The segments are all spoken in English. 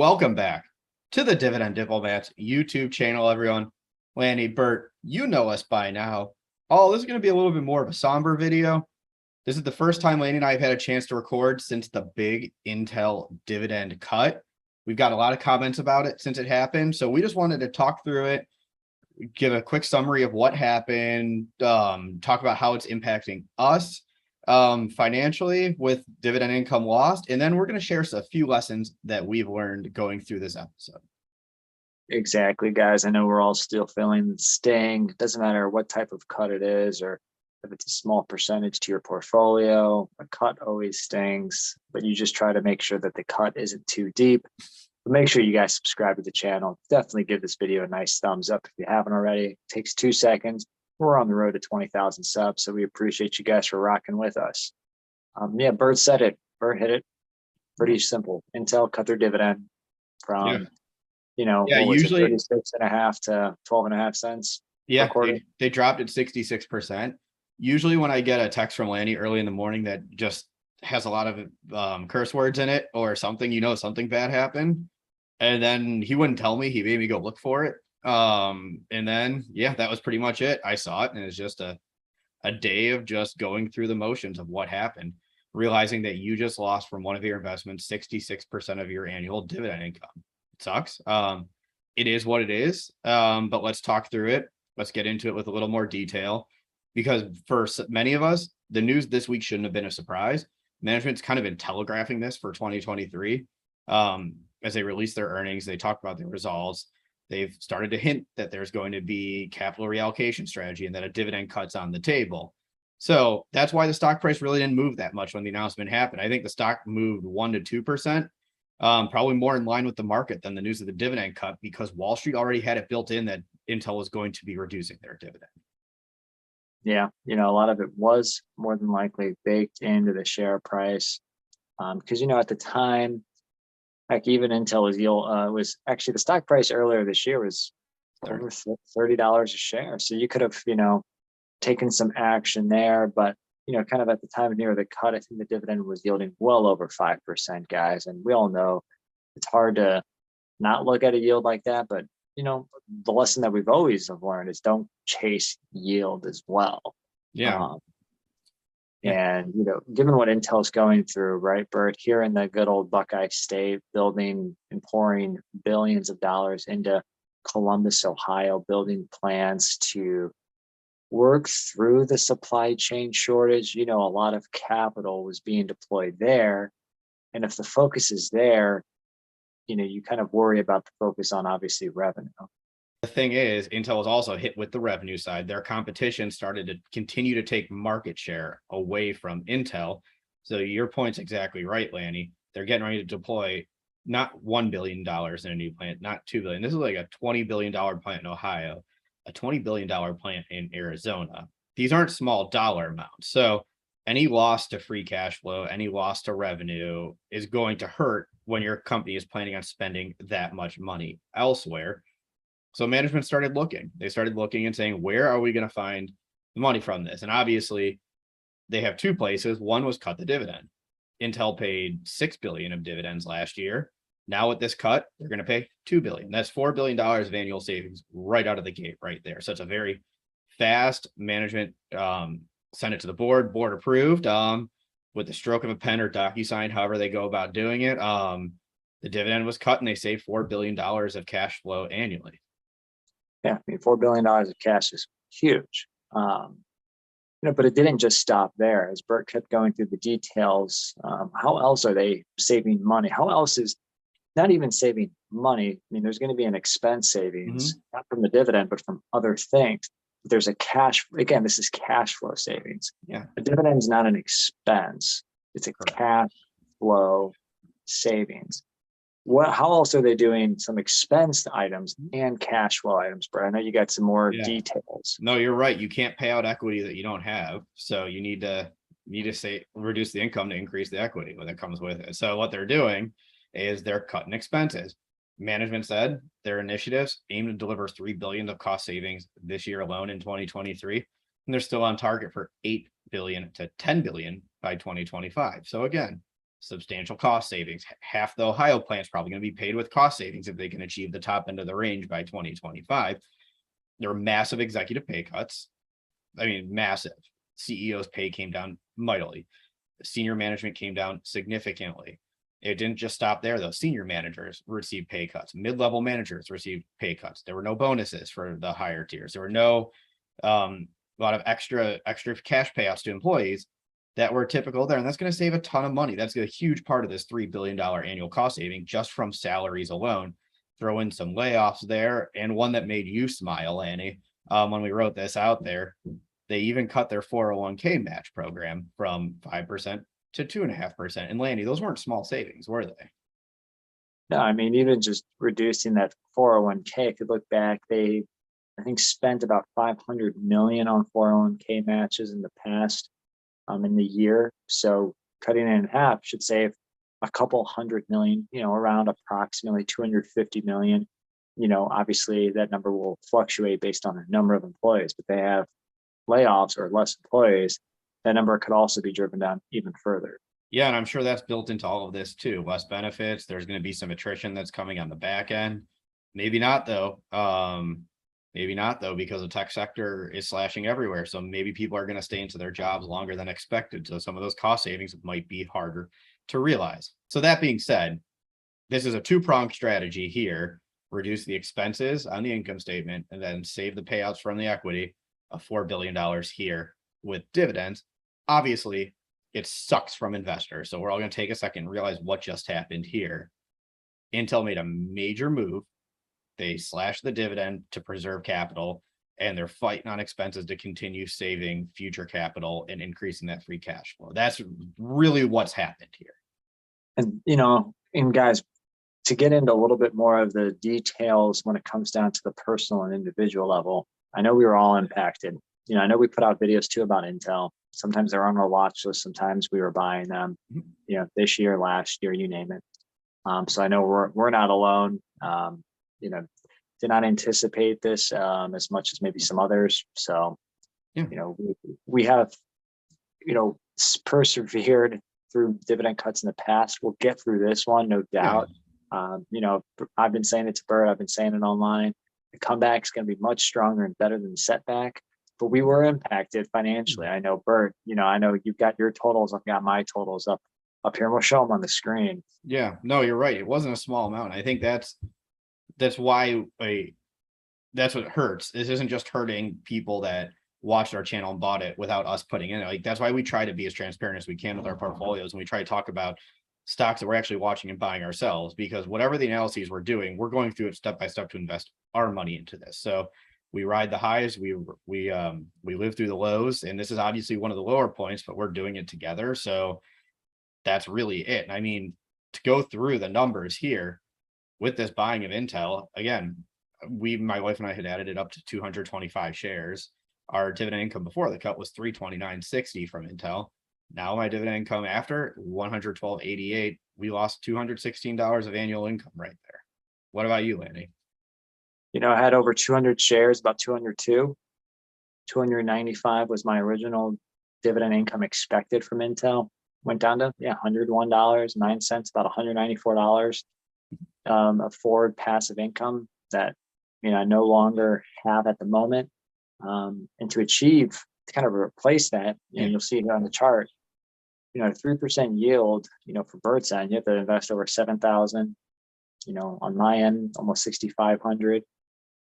Welcome back to the Dividend Diplomats YouTube channel, everyone. Lanny, Bert, you know us by now. Oh, this is going to be a little bit more of a somber video. This is the first time Lanny and I have had a chance to record since the big Intel dividend cut. We've got a lot of comments about it since it happened, so we just wanted to talk through it, give a quick summary of what happened, talk about how it's impacting us financially with dividend income lost, and then we're going to share a few lessons that we've learned going through this episode. Exactly, guys. I know we're all still feeling the sting. It doesn't matter what type of cut it is or if it's a small percentage to your portfolio. A cut always stings, but you just try to make sure that the cut isn't too deep. But make sure you guys subscribe to the channel. Definitely give this video a nice thumbs up if you haven't already. It takes 2 seconds. We're on the road to 20,000 subs, so we appreciate you guys for rocking with us. Yeah, Bert said it. Bert hit it. Pretty simple. Intel cut their dividend from, what was usually it, 36.5 to 12.5 cents. Yeah, they dropped it 66%. Usually when I get a text from Lanny early in the morning that just has a lot of curse words in it or something, something bad happened. And then he wouldn't tell me. He made me go look for it. And then, that was pretty much it. I saw it, and it's just a day of just going through the motions of what happened, realizing that you just lost from one of your investments 66% of your annual dividend income. It sucks. It is what it is. But let's talk through it. Let's get into it with a little more detail, because for many of us, the news this week shouldn't have been a surprise. Management's kind of been telegraphing this for 2023. As they release their earnings, they talk about their results. They've started to hint that there's going to be capital reallocation strategy and that a dividend cut's on the table. So that's why the stock price really didn't move that much when the announcement happened. I think the stock moved 1% to 2%, probably more in line with the market than the news of the dividend cut, because Wall Street already had it built in that Intel was going to be reducing their dividend. Yeah, a lot of it was more than likely baked into the share price. Because, at the time, like even Intel was actually the stock price earlier this year was over $30 a share. So you could have, taken some action there, but, kind of at the time near the cut, I think the dividend was yielding well over 5%, guys. And we all know it's hard to not look at a yield like that, but the lesson that we've always have learned is don't chase yield as well. And, given what Intel's going through, right, Bert, here in the good old Buckeye State, building and pouring billions of dollars into Columbus, Ohio, building plants to work through the supply chain shortage, a lot of capital was being deployed there. And if the focus is there, you kind of worry about the focus on obviously revenue. The thing is, Intel was also hit with the revenue side. Their competition started to continue to take market share away from Intel. So your point's exactly right, Lanny. They're getting ready to deploy not $1 billion in a new plant, not $2 billion. This is like a $20 billion plant in Ohio, a $20 billion plant in Arizona. These aren't small dollar amounts. So any loss to free cash flow, any loss to revenue is going to hurt when your company is planning on spending that much money elsewhere. So management started looking. They started looking and saying, where are we going to find the money from this? And obviously, they have two places. One was cut the dividend. Intel paid $6 billion of dividends last year. Now with this cut, they're going to pay $2 billion. That's $4 billion of annual savings right out of the gate right there. So it's a very fast management sent it to the board approved with the stroke of a pen or DocuSign, however they go about doing it. The dividend was cut and they saved $4 billion of cash flow annually. Yeah, $4 billion of cash is huge. But it didn't just stop there. As Bert kept going through the details, how else are they saving money? How else is not even saving money? There's going to be an expense savings, not from the dividend, but from other things. There's a this is cash flow savings. Yeah. A dividend is not an expense. It's a cash flow savings. How else are they doing some expense items and cash flow items, Brad? I know you got some more details. No, you're right. You can't pay out equity that you don't have. So you need to reduce the income to increase the equity that comes with it. So what they're doing is they're cutting expenses. Management said their initiatives aim to deliver $3 billion of cost savings this year alone in 2023. And they're still on target for $8 billion to $10 billion by 2025. So again, substantial cost savings. Half the Ohio plant is probably going to be paid with cost savings if they can achieve the top end of the range by 2025. There were massive executive pay cuts. I mean, massive. CEO's pay came down mightily. Senior management came down significantly. It didn't just stop there, though. Senior managers received pay cuts. Mid-level managers received pay cuts. There were no bonuses for the higher tiers. There were no a lot of extra cash payouts to employees that were typical there. And that's going to save a ton of money. That's a huge part of this $3 billion annual cost saving just from salaries alone. Throw in some layoffs there, and one that made you smile, Annie, when we wrote this out there. They even cut their 401k match program from 5% to 2.5%. And Lanny, those weren't small savings, were they? No, I mean, even just reducing that 401k, if you look back, they, I think, spent about 500 million on 401k matches in the past, in the year. So cutting it in half should save a couple hundred million, around approximately 250 million. Obviously that number will fluctuate based on the number of employees, but they have layoffs or less employees. That number could also be driven down even further. Yeah, and I'm sure that's built into all of this too. Less benefits. There's going to be some attrition that's coming on the back end. Maybe not though. Maybe not though, because the tech sector is slashing everywhere. So maybe people are going to stay into their jobs longer than expected. So some of those cost savings might be harder to realize. So that being said, this is a two-pronged strategy here. Reduce the expenses on the income statement and then save the payouts from the equity of $4 billion here with dividends. Obviously, it sucks from investors. So we're all going to take a second and realize what just happened here. Intel made a major move. They slashed the dividend to preserve capital, and they're fighting on expenses to continue saving future capital and increasing that free cash flow. That's really what's happened here. And, and guys, to get into a little bit more of the details when it comes down to the personal and individual level, I know we were all impacted. I know we put out videos too about Intel. Sometimes they're on our watch list. Sometimes we were buying them, this year, last year, you name it. So I know we're not alone. Did not anticipate this as much as maybe some others. So, we have, persevered through dividend cuts in the past. We'll get through this one, no doubt. Yeah. I've been saying it to Bert. I've been saying it online. The comeback is going to be much stronger and better than the setback. But we were impacted financially. I know, Bert, I know you've got your totals. I've got my totals up here. We'll show them on the screen. Yeah, no, you're right. It wasn't a small amount. I think that's why that's what hurts. This isn't just hurting people that watched our channel and bought it without us putting in it. Like, that's why we try to be as transparent as we can with our portfolios. And we try to talk about stocks that we're actually watching and buying ourselves, because whatever the analyses we're doing, we're going through it step by step to invest our money into this. So we ride the highs, we live through the lows, and this is obviously one of the lower points, but we're doing it together. So that's really it. And I mean, to go through the numbers here with this buying of Intel, again, my wife and I had added it up to 225 shares. Our dividend income before the cut was 329.60 from Intel. Now my dividend income after 112.88. We lost $216 of annual income right there. What about you, Lanny? I had over 200 shares, about 202. 295 was my original dividend income expected from Intel. Went down to $101.09, about $194 of forward passive income that I no longer have at the moment. And to kind of replace that, and you'll see it on the chart, 3% yield, for Bert's end, you have to invest over 7,000. On my end, almost 6,500.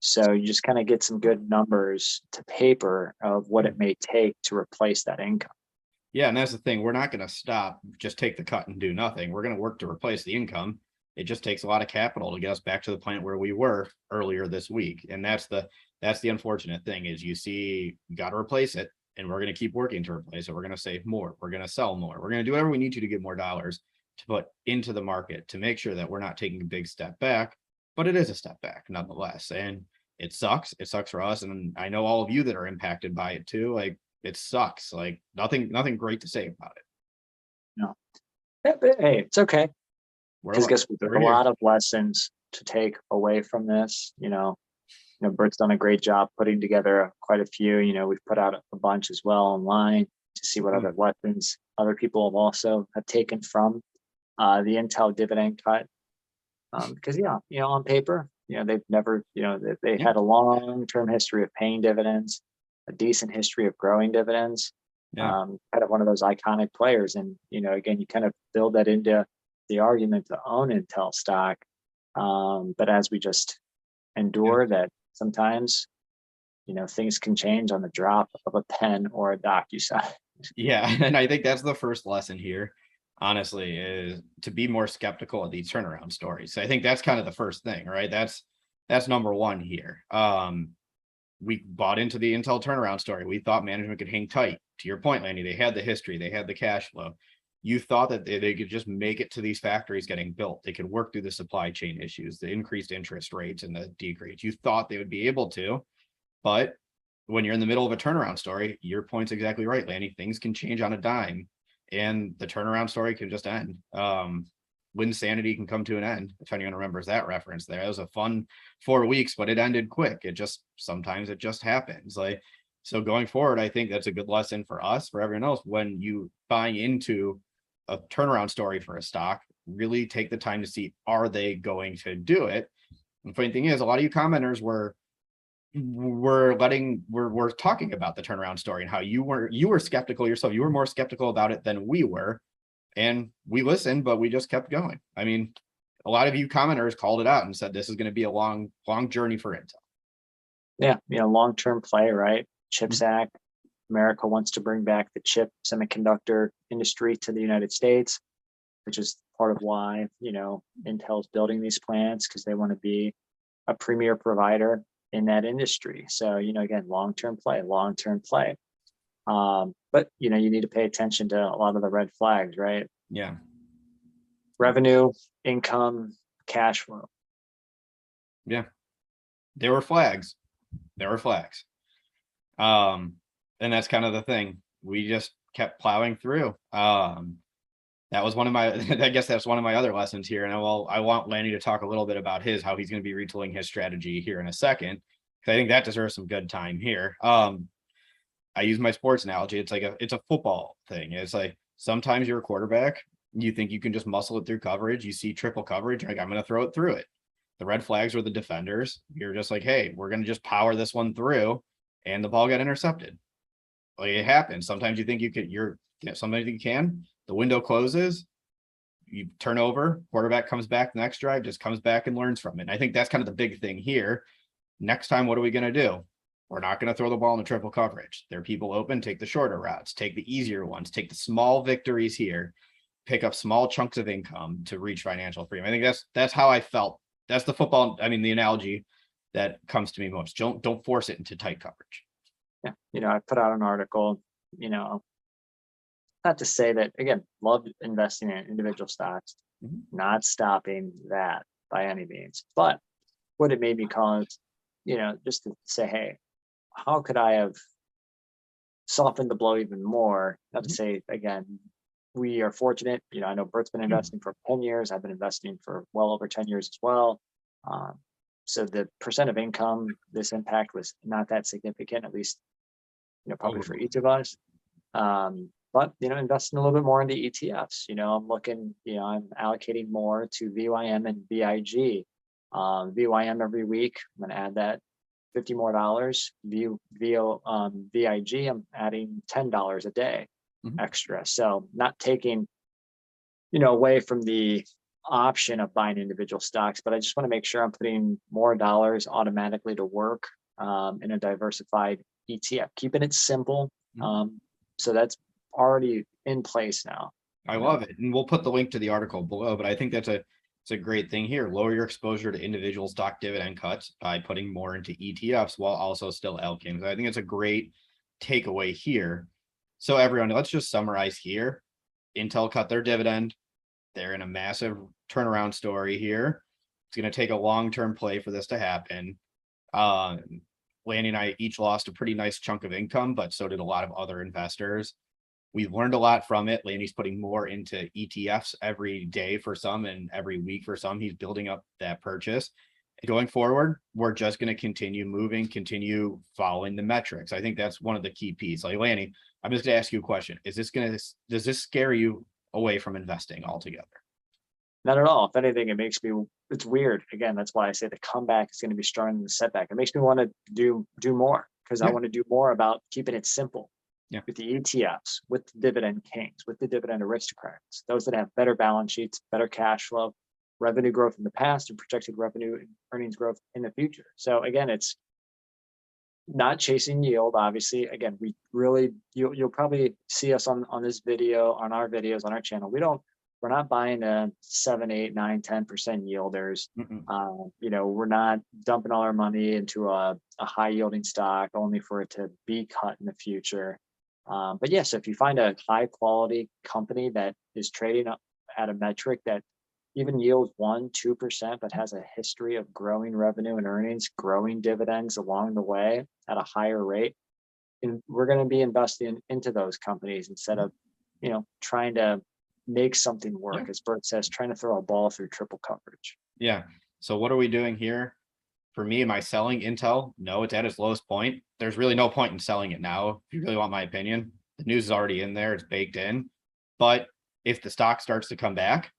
So you just kind of get some good numbers to paper of what it may take to replace that income. Yeah, and that's the thing. We're not going to stop, just take the cut and do nothing. We're going to work to replace the income. It just takes a lot of capital to get us back to the point where we were earlier this week. And that's the unfortunate thing, is you got to replace it, and we're going to keep working to replace it. We're going to save more. We're going to sell more. We're going to do whatever we need to get more dollars to put into the market to make sure that we're not taking a big step back, but it is a step back nonetheless. And it sucks. It sucks for us. And I know all of you that are impacted by it too. Like, it sucks. Like, nothing great to say about it. No. Yeah, but hey, it's okay. Because guess what? There's a lot of lessons to take away from this. Bert's done a great job putting together quite a few. We've put out a bunch as well online to see what other lessons other people have taken from the Intel dividend cut. Because on paper, they've never, they Yeah. had a long-term history of paying dividends, a decent history of growing dividends. Yeah. Kind of one of those iconic players. And, again, you kind of build that into the argument to own Intel stock. But as we just endure that sometimes, things can change on the drop of a pen or a DocuSign. Yeah. And I think that's the first lesson here, honestly, is to be more skeptical of these turnaround stories. So I think that's kind of the first thing, right? That's number one here. We bought into the Intel turnaround story. We thought management could hang tight. To your point, Lanny, they had the history, they had the cash flow. You thought that they could just make it to these factories getting built. They could work through the supply chain issues, the increased interest rates and the decrease. You thought they would be able to, but when you're in the middle of a turnaround story, your point's exactly right, Lanny. Things can change on a dime and the turnaround story can just end. When sanity can come to an end, if anyone remembers that reference there. It was a fun 4 weeks, but it ended quick. Sometimes it just happens. So going forward, I think that's a good lesson for us, for everyone else. When you buy into a turnaround story for a stock, really take the time to see, are they going to do it? And the funny thing is, a lot of you commenters were talking about the turnaround story and how you were skeptical yourself. You were more skeptical about it than we were. And we listened, but we just kept going. I mean, a lot of you commenters called it out and said this is going to be a long journey for Intel. Yeah, long-term play, right? CHIPS Act. America wants to bring back the chip semiconductor industry to the United States, which is part of why, Intel's building these plants, because they want to be a premier provider in that industry. So, again, long-term play. But you need to pay attention to a lot of the red flags, right? Yeah. Revenue, income, cash flow. Yeah. There were flags. And that's kind of the thing. We just kept plowing through. That was one of my, I guess that's one of my other lessons here. And I want Lanny to talk a little bit about how he's going to be retooling his strategy here in a second, because I think that deserves some good time here. I use my sports analogy. It's a football thing. It's like, sometimes you're a quarterback, you think you can just muscle it through coverage. You see triple coverage, you're like, I'm going to throw it through it. The red flags were the defenders. You're just like, hey, we're going to just power this one through, and the ball got intercepted. Like, it happens. Sometimes you think you could, sometimes you can. The window closes, you turn over, quarterback comes back the next drive, just comes back and learns from it. And I think that's kind of the big thing here. Next time, what are we going to do? We're not going to throw the ball in the triple coverage. There are people open, take the shorter routes, take the easier ones, take the small victories here, pick up small chunks of income to reach financial freedom. I think that's how I felt. That's the football. I mean, the analogy that comes to me most. Don't force it into tight coverage. Yeah. I put out an article, not to say that, again, love investing in individual stocks, not stopping that by any means, but what it made me cause, just to say, hey, how could I have softened the blow even more? Not to say, again, we are fortunate. I know Bert's been investing for 10 years. I've been investing for well over 10 years as well. So the percent of income, this impact was not that significant, at least, probably for each of us. But, investing a little bit more into ETFs. I'm looking, I'm allocating more to VYM and VIG. VYM every week, I'm going to add that $50 more. VIG, I'm adding $10 a day extra. So not taking, away from the option of buying individual stocks, but I just want to make sure I'm putting more dollars automatically to work in a diversified ETF, keeping it simple. So that's already in place now. I love it. And we'll put the link to the article below, but I think it's a great thing here. Lower your exposure to individual stock dividend cuts by putting more into ETFs while also still allocating. So I think it's a great takeaway here. So everyone, let's just summarize here. Intel cut their dividend. They're in a massive turnaround story here. It's going to take a long-term play for this to happen. Lanny and I each lost a pretty nice chunk of income, but so did a lot of other investors. We've learned a lot from it. Lanny's putting more into ETFs every day for some and every week for some. He's building up that purchase. Going forward, we're just going to continue moving, continue following the metrics. I think that's one of the key pieces. Like, Lanny, I'm just going to ask you a question. Does this scare you away from investing altogether? Not at all. If anything, it makes me, it's weird. Again, that's why I say the comeback is going to be stronger than the setback. It makes me want to do more, because I Yeah, want to do more about keeping it simple yeah, with the ETFs, with the dividend kings, with the dividend aristocrats, those that have better balance sheets, better cash flow, revenue growth in the past, and projected revenue and earnings growth in the future. So again, it's not chasing yield. Obviously, again, we really, you'll probably see us on this video, on our videos on our channel. We're not buying a 7, 8, 9, 10% yielders. mm-mm, We're not dumping all our money into a high yielding stock only for it to be cut in the future. But yes, if you find a high quality company that is trading up at a metric that even yields 1, 2%, but has a history of growing revenue and earnings, growing dividends along the way at a higher rate, and we're going to be investing into those companies instead of, trying to make something yeah, work, as Bert says, trying to throw a ball through triple coverage. yeah. So what are we doing here? For me, am I selling Intel? No, it's at its lowest point. There's really no point in selling it now. If you really want my opinion, the news is already in there, it's baked in. But if the stock starts to come back,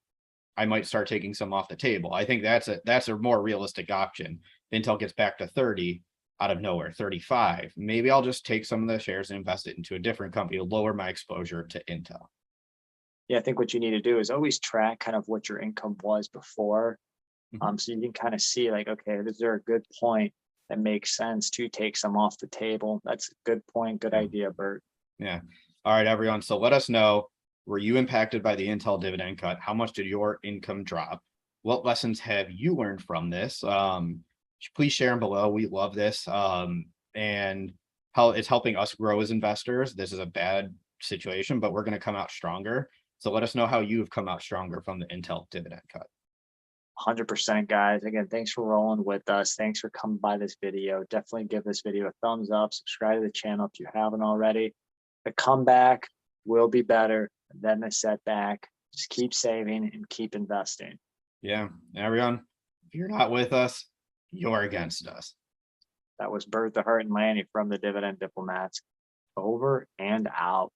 I might start taking some off the table. I think that's a more realistic option. Intel gets back to 30 out of nowhere, 35. Maybe I'll just take some of the shares and invest it into a different company to lower my exposure to Intel. Yeah, I think what you need to do is always track kind of what your income was before. Mhm. So you can kind of see like, okay, is there a good point that makes sense to take some off the table? That's a good point. Good Yeah. idea, Bert. Yeah. All right, everyone. So let us know, were you impacted by the Intel dividend cut? How much did your income drop? What lessons have you learned from this? Please share them below. We love this. And how it's helping us grow as investors. This is a bad situation, but we're going to come out stronger. So let us know how you've come out stronger from the Intel dividend cut. 100%, guys. Again, thanks for rolling with us. Thanks for coming by this video. Definitely give this video a thumbs up. Subscribe to the channel if you haven't already. The comeback will be better than the setback. Just keep saving and keep investing. Yeah, everyone, if you're not with us, you're against us. That was Bert the Hurt and Lanny from the Dividend Diplomats. Over and out.